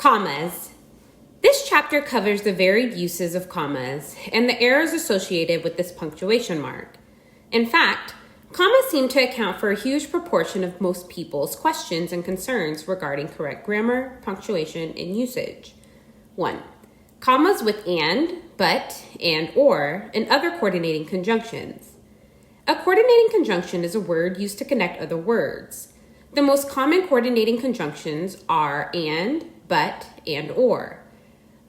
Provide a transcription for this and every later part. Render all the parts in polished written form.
Commas. This chapter covers the varied uses of commas and the errors associated with this punctuation mark. In fact, commas seem to account for a huge proportion of most people's questions and concerns regarding correct grammar, punctuation, and usage. 1. Commas with and, but, and, or, and other coordinating conjunctions. A coordinating conjunction is a word used to connect other words. The most common coordinating conjunctions are and, but, and, or.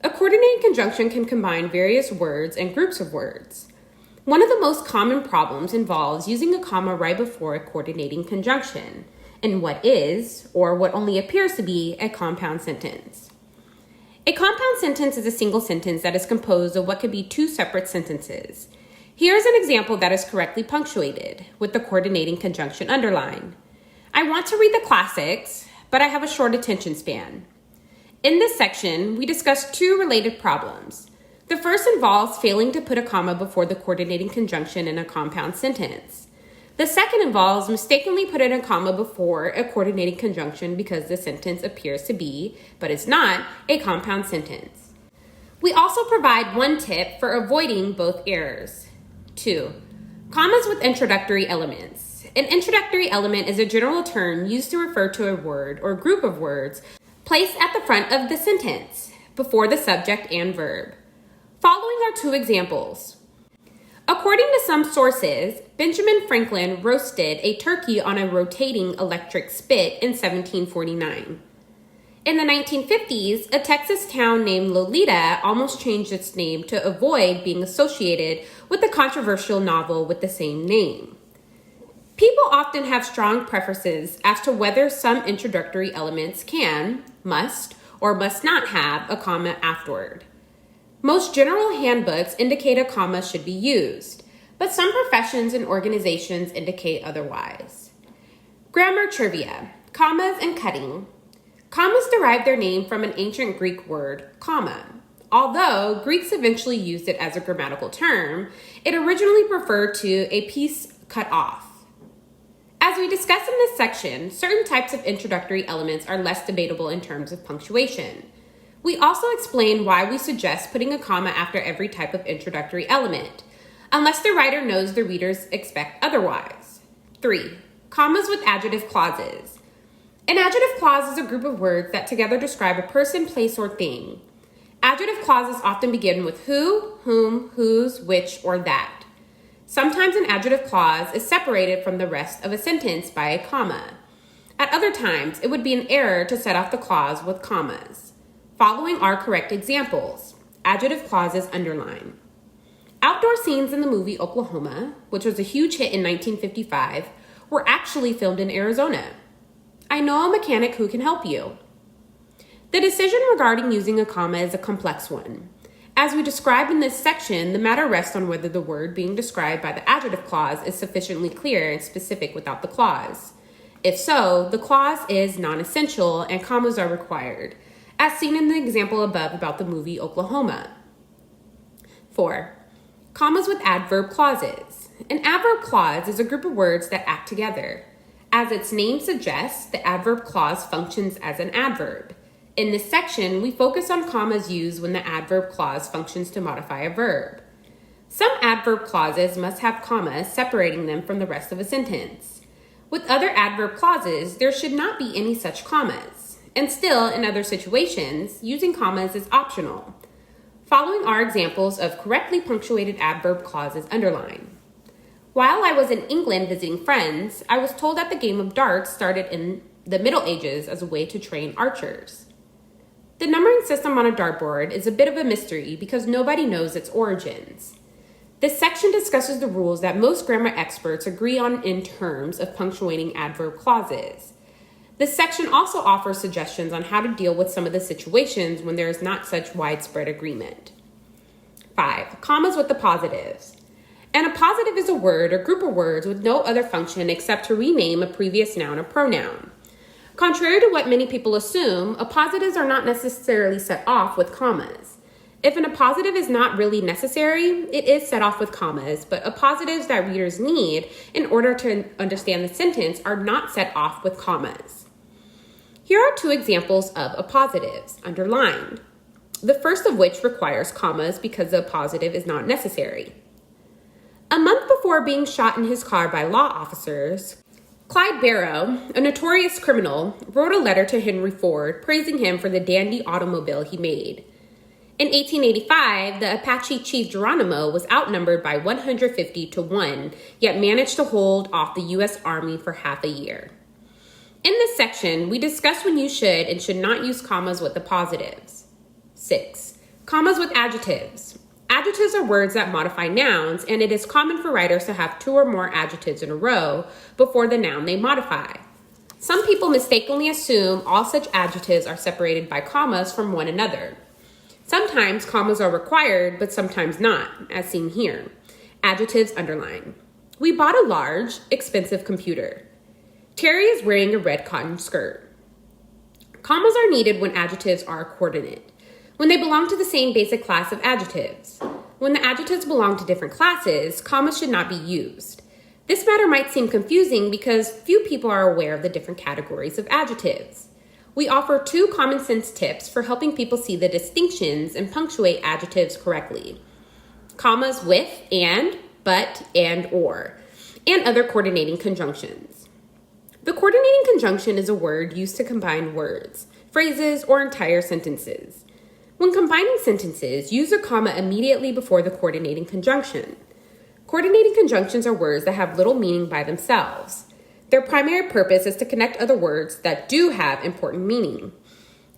A coordinating conjunction can combine various words and groups of words. One of the most common problems involves using a comma right before a coordinating conjunction in what is, or what only appears to be, a compound sentence. A compound sentence is a single sentence that is composed of what could be two separate sentences. Here's an example that is correctly punctuated with the coordinating conjunction underlined. I want to read the classics, but I have a short attention span. In this section, we discuss two related problems. The first involves failing to put a comma before the coordinating conjunction in a compound sentence. The second involves mistakenly putting a comma before a coordinating conjunction because the sentence appears to be, but is not, a compound sentence. We also provide one tip for avoiding both errors. 2. Commas with introductory elements. An introductory element is a general term used to refer to a word or group of words placed at the front of the sentence, before the subject and verb. Following are two examples. According to some sources, Benjamin Franklin roasted a turkey on a rotating electric spit in 1749. In the 1950s, a Texas town named Lolita almost changed its name to avoid being associated with the controversial novel with the same name. People often have strong preferences as to whether some introductory elements can, must, or must not have a comma afterward. Most general handbooks indicate a comma should be used, but some professions and organizations indicate otherwise. Grammar trivia, commas and cutting. Commas derive their name from an ancient Greek word, comma. Although Greeks eventually used it as a grammatical term, it originally referred to a piece cut off. As we discuss in this section, certain types of introductory elements are less debatable in terms of punctuation. We also explain why we suggest putting a comma after every type of introductory element, unless the writer knows the readers expect otherwise. 3. Commas with adjective clauses. An adjective clause is a group of words that together describe a person, place, or thing. Adjective clauses often begin with who, whom, whose, which, or that. Sometimes an adjective clause is separated from the rest of a sentence by a comma. At other times, it would be an error to set off the clause with commas. Following are correct examples. Adjective clauses underline. Outdoor scenes in the movie Oklahoma, which was a huge hit in 1955, were actually filmed in Arizona. I know a mechanic who can help you. The decision regarding using a comma is a complex one. As we described in this section, the matter rests on whether the word being described by the adjective clause is sufficiently clear and specific without the clause. If so, the clause is non-essential and commas are required, as seen in the example above about the movie Oklahoma. 4. Commas with adverb clauses. An adverb clause is a group of words that act together. As its name suggests, the adverb clause functions as an adverb. In this section, we focus on commas used when the adverb clause functions to modify a verb. Some adverb clauses must have commas separating them from the rest of a sentence. With other adverb clauses, there should not be any such commas. And still, in other situations, using commas is optional. Following are examples of correctly punctuated adverb clauses underlined. While I was in England visiting friends, I was told that the game of darts started in the Middle Ages as a way to train archers. The numbering system on a dartboard is a bit of a mystery because nobody knows its origins. This section discusses the rules that most grammar experts agree on in terms of punctuating adverb clauses. This section also offers suggestions on how to deal with some of the situations when there is not such widespread agreement. 5. Commas with the positives. An appositive is a word or group of words with no other function except to rename a previous noun or pronoun. Contrary to what many people assume, appositives are not necessarily set off with commas. If an appositive is not really necessary, it is set off with commas, but appositives that readers need in order to understand the sentence are not set off with commas. Here are two examples of appositives, underlined. The first of which requires commas because the appositive is not necessary. A month before being shot in his car by law officers, Clyde Barrow, a notorious criminal, wrote a letter to Henry Ford praising him for the dandy automobile he made. In 1885, the Apache chief Geronimo was outnumbered by 150 to 1, yet managed to hold off the U.S. Army for half a year. In this section, we discuss when you should and should not use commas with appositives. 6. Commas with adjectives. Adjectives are words that modify nouns, and it is common for writers to have two or more adjectives in a row before the noun they modify. Some people mistakenly assume all such adjectives are separated by commas from one another. Sometimes commas are required, but sometimes not, as seen here. Adjectives underline. We bought a large, expensive computer. Terry is wearing a red cotton skirt. Commas are needed when adjectives are coordinate, when they belong to the same basic class of adjectives. When the adjectives belong to different classes, commas should not be used. This matter might seem confusing because few people are aware of the different categories of adjectives. We offer 2 common sense tips for helping people see the distinctions and punctuate adjectives correctly. Commas with and, but, and, or, and other coordinating conjunctions. The coordinating conjunction is a word used to combine words, phrases, or entire sentences. When combining sentences, use a comma immediately before the coordinating conjunction. Coordinating conjunctions are words that have little meaning by themselves. Their primary purpose is to connect other words that do have important meaning.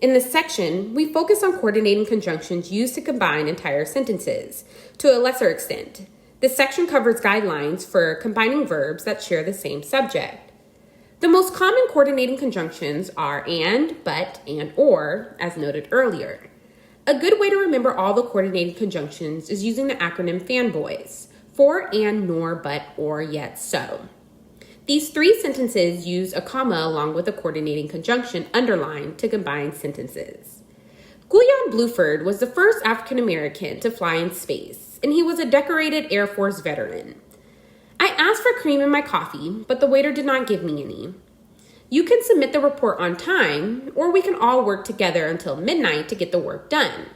In this section, we focus on coordinating conjunctions used to combine entire sentences. To a lesser extent, this section covers guidelines for combining verbs that share the same subject. The most common coordinating conjunctions are and, but, and, or, as noted earlier. A good way to remember all the coordinating conjunctions is using the acronym FANBOYS, for, and, nor, but, or, yet, so. These 3 sentences use a comma along with a coordinating conjunction underlined to combine sentences. Guyon Bluford was the first African American to fly in space, and he was a decorated Air Force veteran. I asked for cream in my coffee, but the waiter did not give me any. You can submit the report on time, or we can all work together until midnight to get the work done.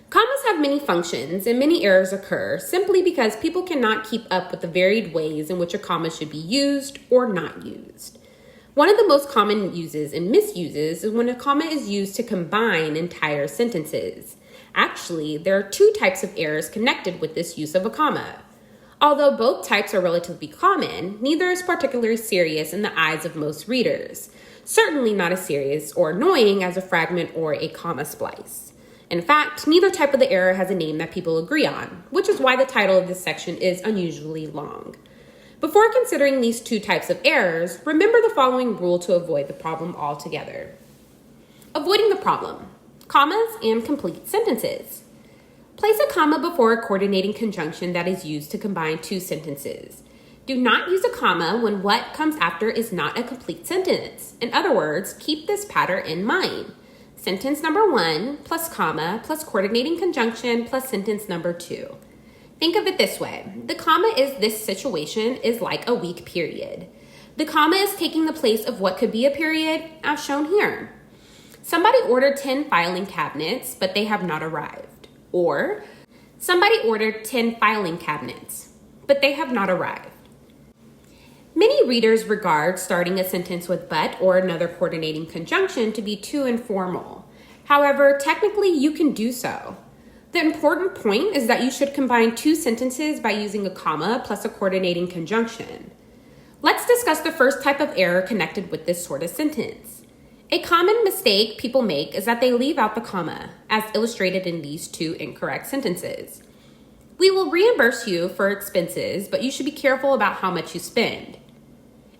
Commas have many functions, and many errors occur simply because people cannot keep up with the varied ways in which a comma should be used or not used. One of the most common uses and misuses is when a comma is used to combine entire sentences. Actually, there are 2 types of errors connected with this use of a comma. Although both types are relatively common, neither is particularly serious in the eyes of most readers. Certainly not as serious or annoying as a fragment or a comma splice. In fact, neither type of the error has a name that people agree on, which is why the title of this section is unusually long. Before considering these 2 types of errors, remember the following rule to avoid the problem altogether. Avoiding the problem: commas and complete sentences. Place a comma before a coordinating conjunction that is used to combine 2 sentences. Do not use a comma when what comes after is not a complete sentence. In other words, keep this pattern in mind. Sentence number 1 plus comma plus coordinating conjunction plus sentence number 2. Think of it this way. The comma is this situation is like a week period. The comma is taking the place of what could be a period, as shown here. Somebody ordered 10 filing cabinets, but they have not arrived. Or, somebody ordered 10 filing cabinets, but they have not arrived. Many readers regard starting a sentence with but or another coordinating conjunction to be too informal. However, technically you can do so. The important point is that you should combine 2 sentences by using a comma plus a coordinating conjunction. Let's discuss the first type of error connected with this sort of sentence. A common mistake people make is that they leave out the comma, as illustrated in these 2 incorrect sentences. We will reimburse you for expenses, but you should be careful about how much you spend.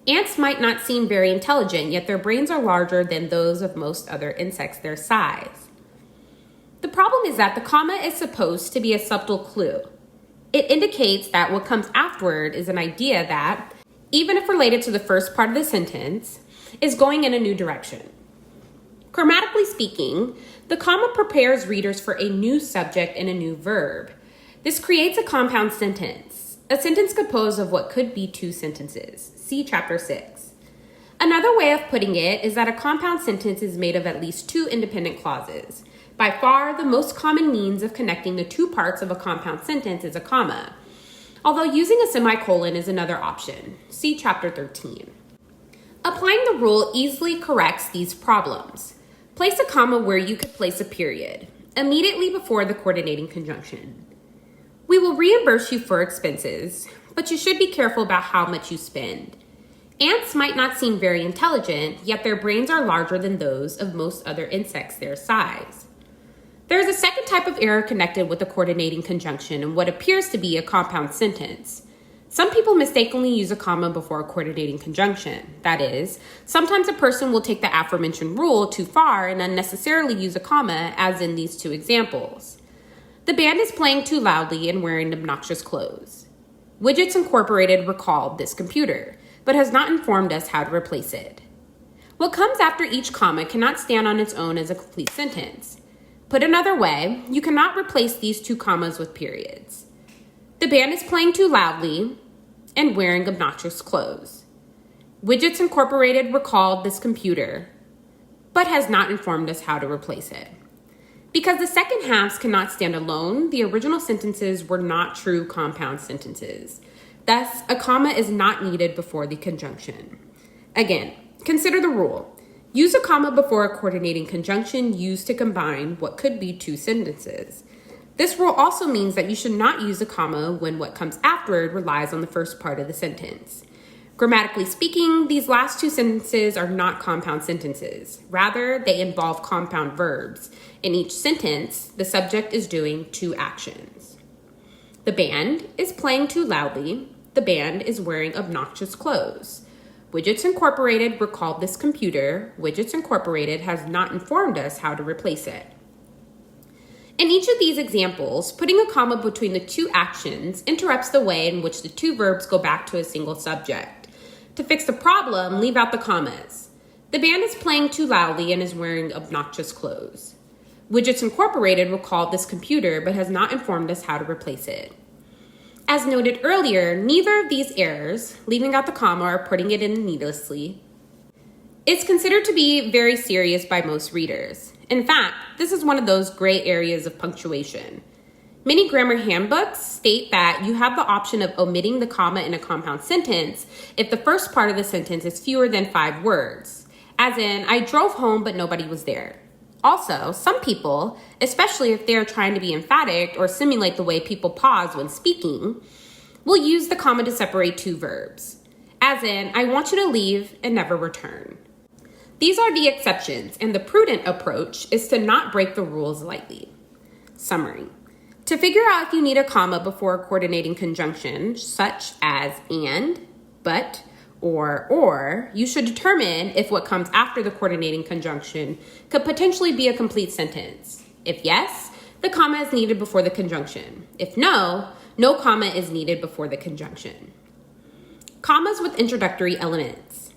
Ants might not seem very intelligent, yet their brains are larger than those of most other insects their size. The problem is that the comma is supposed to be a subtle clue. It indicates that what comes afterward is an idea that, even if related to the first part of the sentence, is going in a new direction. Grammatically speaking, the comma prepares readers for a new subject and a new verb. This creates a compound sentence, a sentence composed of what could be 2 sentences. See Chapter 6. Another way of putting it is that a compound sentence is made of at least two independent clauses. By far, the most common means of connecting the two parts of a compound sentence is a comma, although using a semicolon is another option. See Chapter 13. Applying the rule easily corrects these problems. Place a comma where you could place a period, immediately before the coordinating conjunction. We will reimburse you for expenses, but you should be careful about how much you spend. Ants might not seem very intelligent, yet their brains are larger than those of most other insects their size. There is a second type of error connected with the coordinating conjunction in what appears to be a compound sentence. Some people mistakenly use a comma before a coordinating conjunction. That is, sometimes a person will take the aforementioned rule too far and unnecessarily use a comma, as in these two examples. The band is playing too loudly and wearing obnoxious clothes. Widgets Incorporated recalled this computer, but has not informed us how to replace it. What comes after each comma cannot stand on its own as a complete sentence. Put another way, you cannot replace these two commas with periods. The band is playing too loudly and wearing obnoxious clothes. Widgets Incorporated recalled this computer, but has not informed us how to replace it. Because the second halves cannot stand alone, the original sentences were not true compound sentences. Thus, a comma is not needed before the conjunction. Again, consider the rule. Use a comma before a coordinating conjunction used to combine what could be two sentences. This rule also means that you should not use a comma when what comes afterward relies on the first part of the sentence. Grammatically speaking, these last two sentences are not compound sentences. Rather, they involve compound verbs. In each sentence, the subject is doing two actions. The band is playing too loudly. The band is wearing obnoxious clothes. Widgets Incorporated recalled this computer. Widgets Incorporated has not informed us how to replace it. In each of these examples, putting a comma between the two actions interrupts the way in which the two verbs go back to a single subject. To fix the problem, leave out the commas. The band is playing too loudly and is wearing obnoxious clothes. Widgets Incorporated recalled this computer but has not informed us how to replace it. As noted earlier, neither of these errors, leaving out the comma or putting it in needlessly, is considered to be very serious by most readers. In fact, this is one of those gray areas of punctuation. Many grammar handbooks state that you have the option of omitting the comma in a compound sentence if the first part of the sentence is fewer than 5 words, as in, I drove home but nobody was there. Also, some people, especially if they are trying to be emphatic or simulate the way people pause when speaking, will use the comma to separate two verbs, as in, I want you to leave and never return. These are the exceptions, and the prudent approach is to not break the rules lightly. Summary. To figure out if you need a comma before a coordinating conjunction, such as and, but, or, you should determine if what comes after the coordinating conjunction could potentially be a complete sentence. If yes, the comma is needed before the conjunction. If no, no comma is needed before the conjunction. Commas with introductory elements.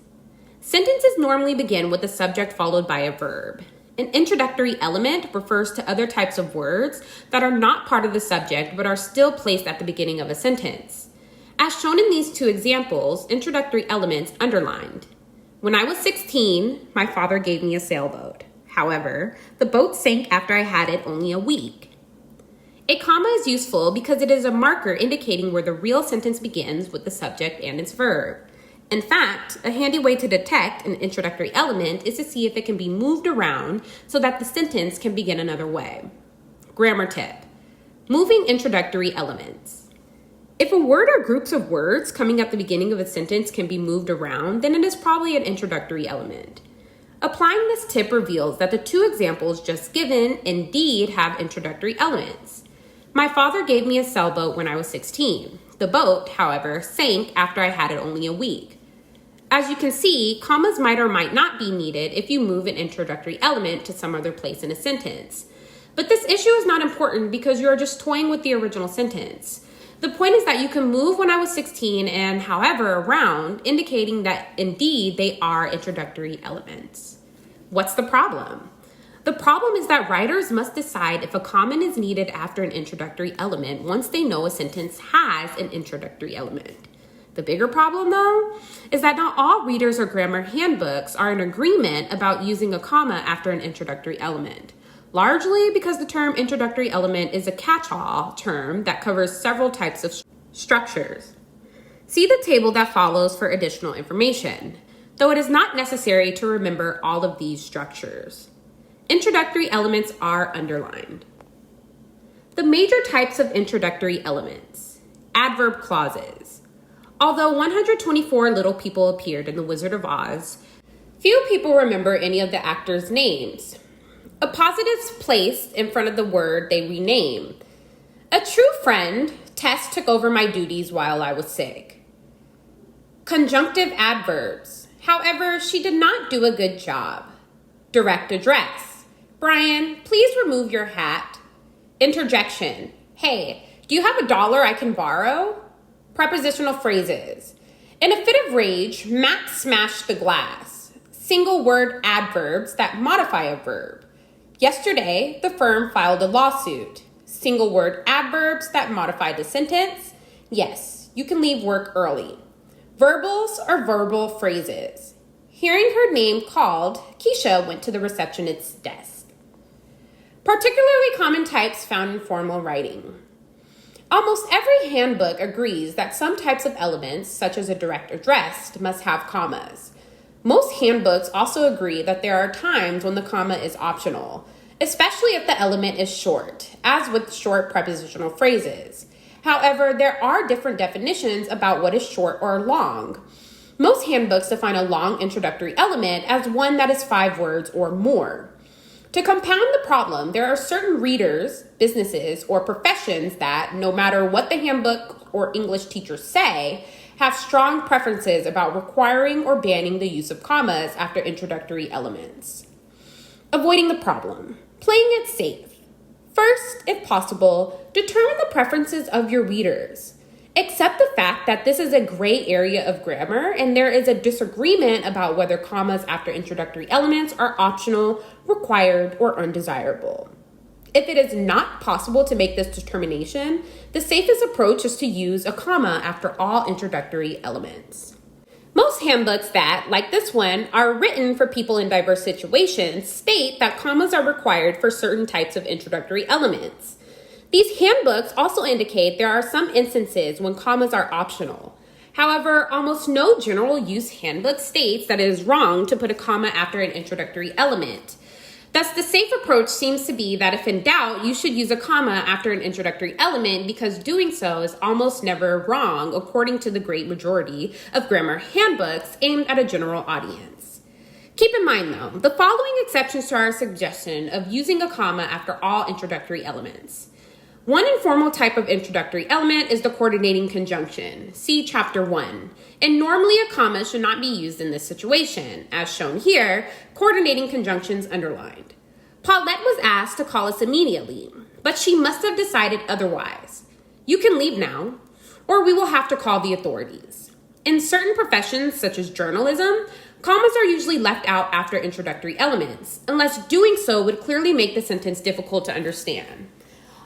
Sentences normally begin with a subject followed by a verb. An introductory element refers to other types of words that are not part of the subject but are still placed at the beginning of a sentence. As shown in these two examples, introductory elements underlined. When I was 16, my father gave me a sailboat. However, the boat sank after I had it only a week. A comma is useful because it is a marker indicating where the real sentence begins with the subject and its verb. In fact, a handy way to detect an introductory element is to see if it can be moved around so that the sentence can begin another way. Grammar tip: moving introductory elements. If a word or groups of words coming at the beginning of a sentence can be moved around, then it is probably an introductory element. Applying this tip reveals that the two examples just given indeed have introductory elements. My father gave me a sailboat when I was 16. The boat, however, sank after I had it only a week. As you can see, commas might or might not be needed if you move an introductory element to some other place in a sentence. But this issue is not important because you are just toying with the original sentence. The point is that you can move when I was 16 and however around, indicating that indeed they are introductory elements. What's the problem? The problem is that writers must decide if a comma is needed after an introductory element once they know a sentence has an introductory element. The bigger problem, though, is that not all readers or grammar handbooks are in agreement about using a comma after an introductory element, largely because the term introductory element is a catch-all term that covers several types of structures. See the table that follows for additional information, though it is not necessary to remember all of these structures. Introductory elements are underlined. The major types of introductory elements. Adverb clauses. Although 124 little people appeared in The Wizard of Oz, few people remember any of the actors' names. Appositives placed in front of the word they rename. A true friend, Tess took over my duties while I was sick. Conjunctive adverbs. However, she did not do a good job. Direct address. Brian, please remove your hat. Interjection. Hey, do you have $1 I can borrow? Prepositional phrases. In a fit of rage, Max smashed the glass. Single word adverbs that modify a verb. Yesterday, the firm filed a lawsuit. Single word adverbs that modify the sentence. Yes, you can leave work early. Verbals or verbal phrases. Hearing her name called, Keisha went to the receptionist's desk. Particularly common types found in formal writing. Almost every handbook agrees that some types of elements, such as a direct address, must have commas. Most handbooks also agree that there are times when the comma is optional, especially if the element is short, as with short prepositional phrases. However, there are different definitions about what is short or long. Most handbooks define a long introductory element as one that is 5 words or more. To compound the problem, there are certain readers, businesses, or professions that, no matter what the handbook or English teachers say, have strong preferences about requiring or banning the use of commas after introductory elements. Avoiding the problem. Playing it safe. First, if possible, determine the preferences of your readers. Accept the fact that this is a gray area of grammar and there is a disagreement about whether commas after introductory elements are optional, required, or undesirable. If it is not possible to make this determination, the safest approach is to use a comma after all introductory elements. Most handbooks that, like this one, are written for people in diverse situations state that commas are required for certain types of introductory elements. These handbooks also indicate there are some instances when commas are optional. However, almost no general use handbook states that it is wrong to put a comma after an introductory element. Thus, the safe approach seems to be that if in doubt, you should use a comma after an introductory element because doing so is almost never wrong, according to the great majority of grammar handbooks aimed at a general audience. Keep in mind, though, the following exceptions to our suggestion of using a comma after all introductory elements. One informal type of introductory element is the coordinating conjunction. See Chapter 1. And normally a comma should not be used in this situation. As shown here, coordinating conjunctions underlined. Paulette was asked to call us immediately, but she must have decided otherwise. You can leave now, or we will have to call the authorities. In certain professions, such as journalism, commas are usually left out after introductory elements, unless doing so would clearly make the sentence difficult to understand.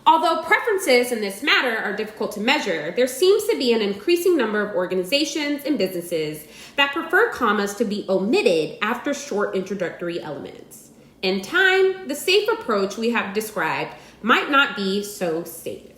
Although preferences in this matter are difficult to measure, there seems to be an increasing number of organizations and businesses that prefer commas to be omitted after short introductory elements. In time, the safe approach we have described might not be so safe.